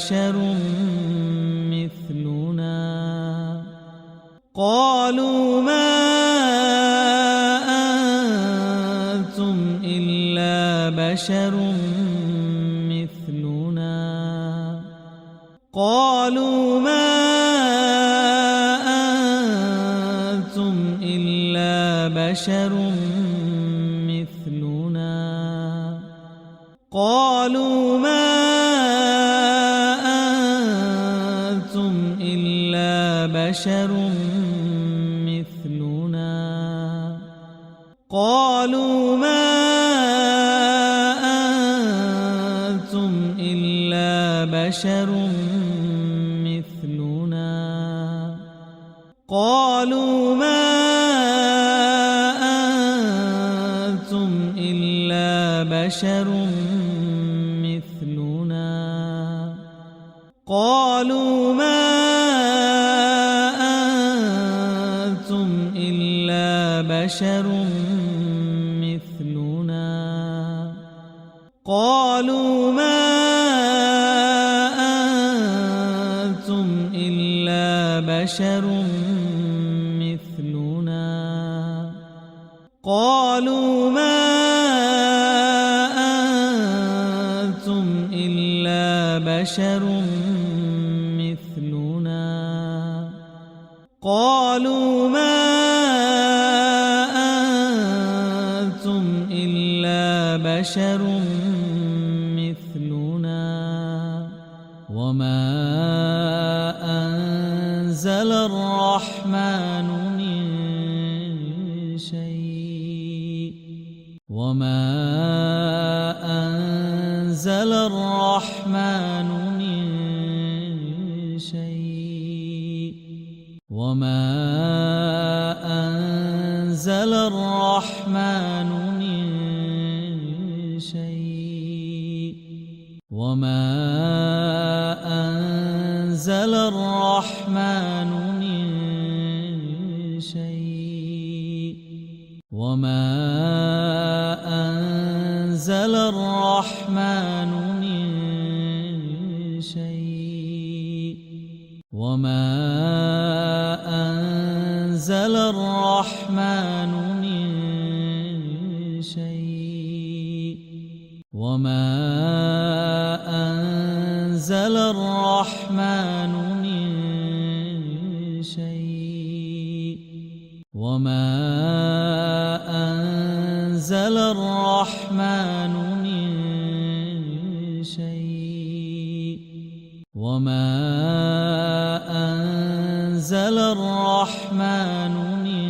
بشر مثلنا قالوا ما أنتم إلا بشر مثلنا قالوا ما أنتم إلا بشر مثلنا قالوا ما أنتم إلا بشر مثلنا قالوا ما أنتم إلا بشر مثلنا قالوا ما أنتم إلا بشر مثلنا قالوا ما أنتم إلا بشر مثلنا قالوا ما أنتم إلا بشر مثلنا قالوا ما أنتم إلا بشر مثلنا قالوا ما أنتم إلا بشر مثلنا وما أنزل الرحمن من شيء وما أنزل الرحمن من شيء وما أنزل الرحمن من شيء وما أنزل الرحمن من شيء وما أنزل الرحمن من شيء وما أنزل الرحمن من شيء وما أنزل الرحمن من شيء وما أنزل الرحمن من شيء وما أنزل الرحمن من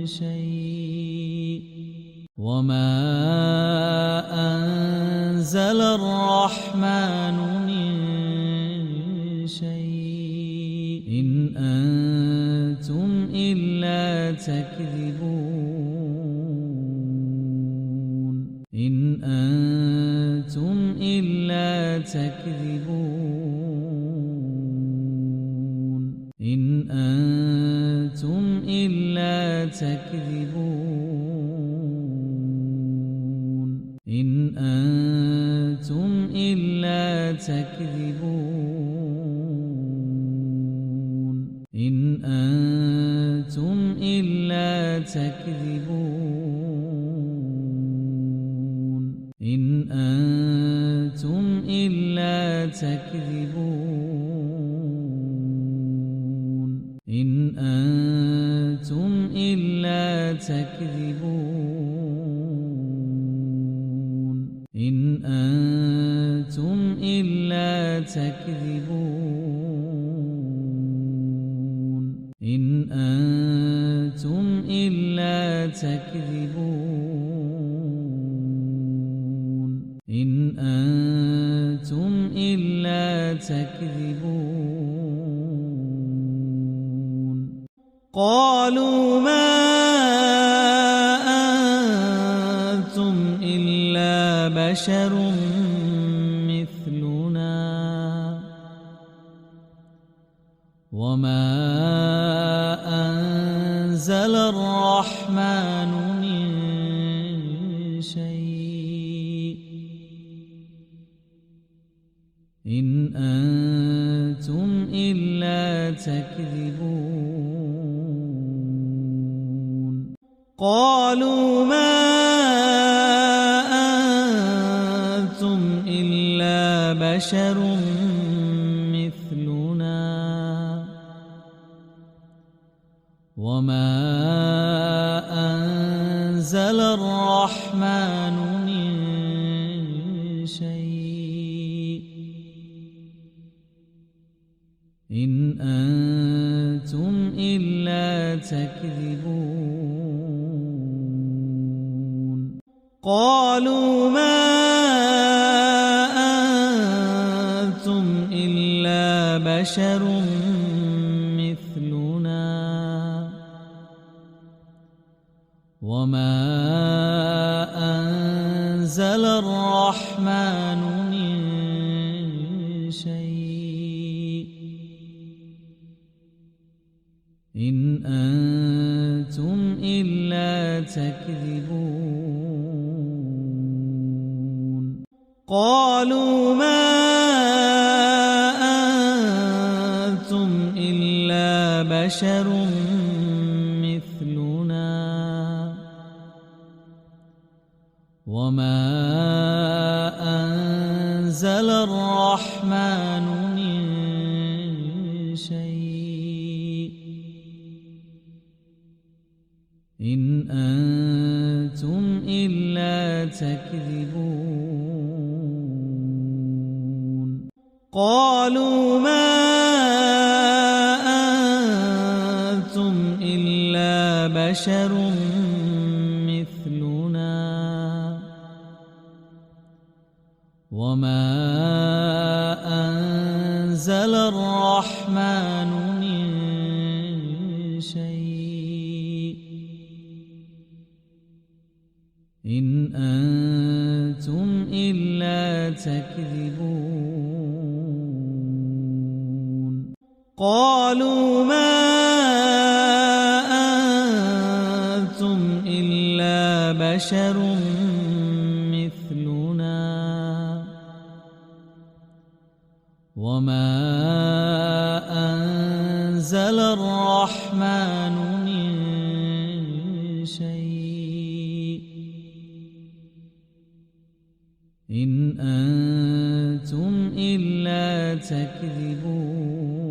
شيء وما أنزل الرحمن من شيء إن أنتم إلا تكذبون إن أنتم إلا تكذبون إن أنتم إلا تكذبون إن أنتم إلا تكذبون إن أنتم إلا تكذبون إن أنتم إلا تكذبون إن أنتم إلا تكذبون إن أنتم إلا تكذبون إن أنتم إلا تكذبون إن أنتم إلا تكذبون قالوا ما أنتم إلا بشر مثلنا وما أنزل الرحمن من شيء إن إن أنتم إلا تكذبون قالوا ما أنتم إلا بشر مثلنا وما أنزل الرحمن من شيء إن أنتم إلا تكذبون قالوا ما أنتم إلا بشر مثلنا وما أنزل الرحمن من شيء إن أنتم إلا تكذبون قالوا ما أنتم إلا بشر مثلنا وما أنزل الرحمن من شيء إن أنتم إلا تكذبون قالوا ما أنتم إلا بشر مثلنا وما أنزل الرحمن من شيء إن أنتم إلا تكذبون قالوا ما أنتم إلا بشر مثلنا وما أنزل الرحمن من شيء إن أنتم إلا تكذبون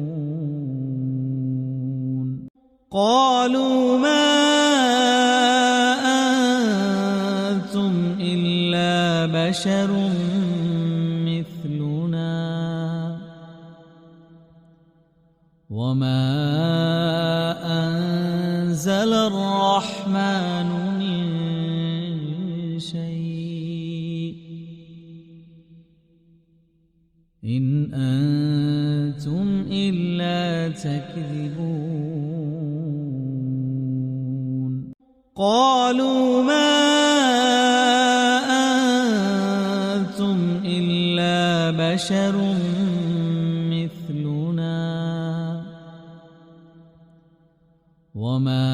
قالوا ما أنتم إلا بشر مثلنا وما أنزل الرحمن من شيء إن أنتم إلا تكذبون قالوا ما أنتم إلا بشر مثلنا وما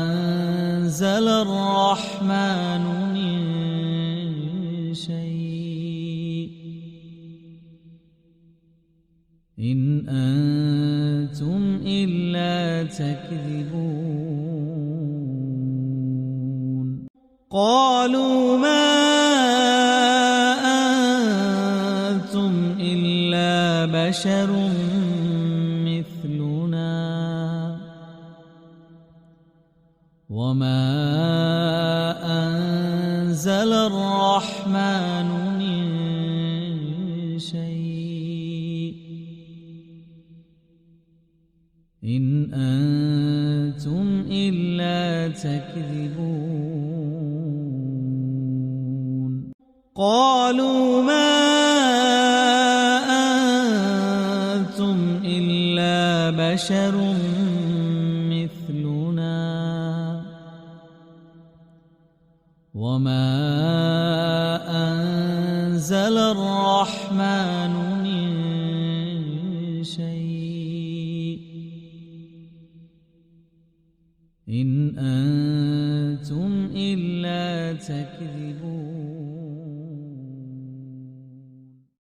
أنزل الرحمن من شيء إن أنتم إلا تكذبون قالوا ما أنتم إلا بشر مثلنا وما أنزل الرحمن من شيء إن أنتم إلا تكذبون قالوا ما أنتم إلا بشر مثلنا وما أنزل الرحمن من شيء إن أنتم إلا تكذبون